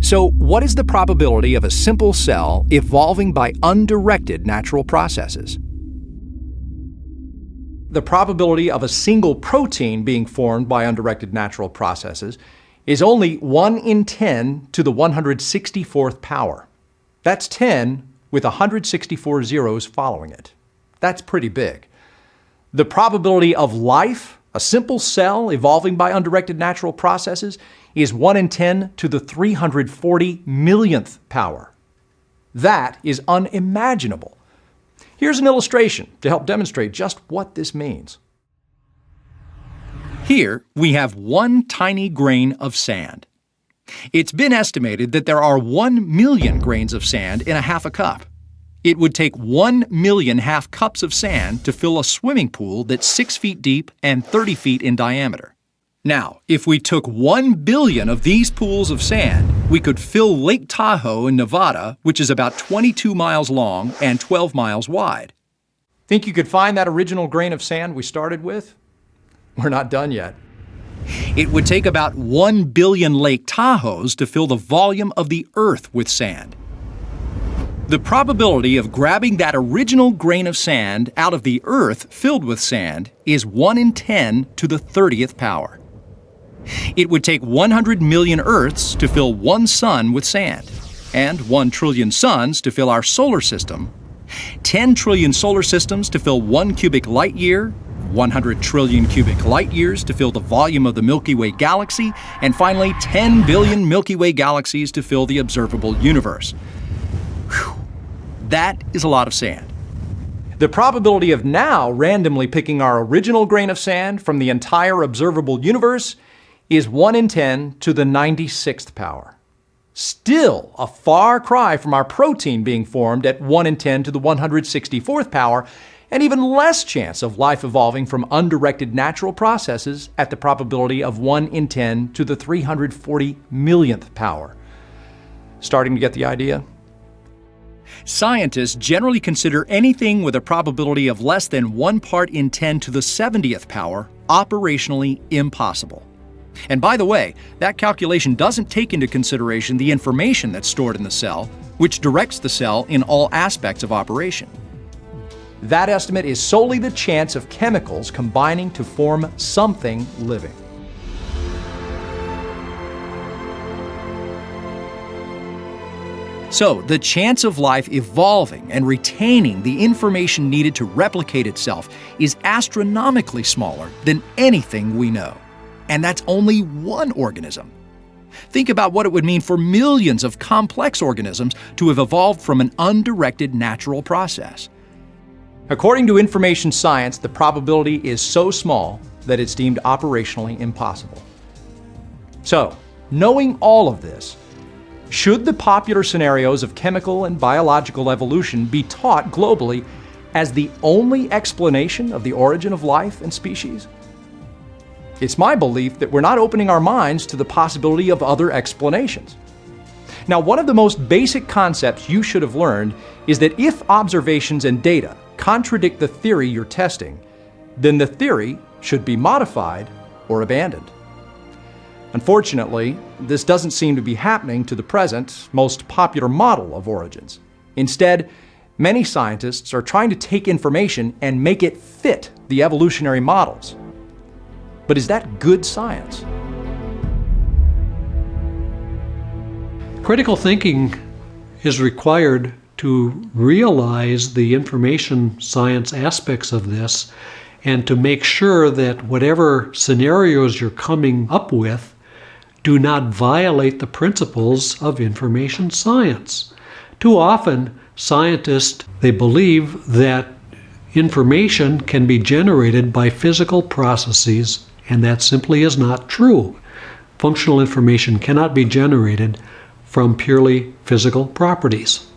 So, what is the probability of a simple cell evolving by undirected natural processes? The probability of a single protein being formed by undirected natural processes is only 1 in 10 to the 164th power. That's 10 with 164 zeros following it. That's pretty big. The probability of life, a simple cell evolving by undirected natural processes, is 1 in 10 to the 340 millionth power. That is unimaginable. Here's an illustration to help demonstrate just what this means. Here we have one tiny grain of sand. It's been estimated that there are 1 million grains of sand in a half a cup. It would take 1 million half cups of sand to fill a swimming pool that's 6 feet deep and 30 feet in diameter. Now, if we took 1 billion of these pools of sand, we could fill Lake Tahoe in Nevada, which is about 22 miles long and 12 miles wide. Think you could find that original grain of sand we started with? We're not done yet. It would take about 1 billion Lake Tahoes to fill the volume of the Earth with sand. The probability of grabbing that original grain of sand out of the Earth filled with sand is 1 in 10 to the 30th power. It would take 100 million Earths to fill one sun with sand, and 1 trillion suns to fill our solar system, 10 trillion solar systems to fill 1 cubic light year, 100 trillion cubic light years to fill the volume of the Milky Way galaxy, and finally 10 billion Milky Way galaxies to fill the observable universe. Whew. That is a lot of sand. The probability of now randomly picking our original grain of sand from the entire observable universe is 1 in 10 to the 96th power. Still a far cry from our protein being formed at 1 in 10 to the 164th power, and even less chance of life evolving from undirected natural processes at the probability of 1 in 10 to the 340 millionth power. Starting to get the idea? Scientists generally consider anything with a probability of less than 1 part in 10 to the 70th power operationally impossible. And by the way, that calculation doesn't take into consideration the information that's stored in the cell, which directs the cell in all aspects of operation. That estimate is solely the chance of chemicals combining to form something living. So, the chance of life evolving and retaining the information needed to replicate itself is astronomically smaller than anything we know. And that's only one organism. Think about what it would mean for millions of complex organisms to have evolved from an undirected natural process. According to information science, the probability is so small that it's deemed operationally impossible. So, knowing all of this, should the popular scenarios of chemical and biological evolution be taught globally as the only explanation of the origin of life and species? It's my belief that we're not opening our minds to the possibility of other explanations. Now, one of the most basic concepts you should have learned is that if observations and data contradict the theory you're testing, then the theory should be modified or abandoned. Unfortunately, this doesn't seem to be happening to the present, most popular model of origins. Instead, many scientists are trying to take information and make it fit the evolutionary models. But is that good science? Critical thinking is required to realize the information science aspects of this and to make sure that whatever scenarios you're coming up with do not violate the principles of information science. Too often, scientists, they believe that information can be generated by physical processes, and that simply is not true. Functional information cannot be generated from purely physical properties.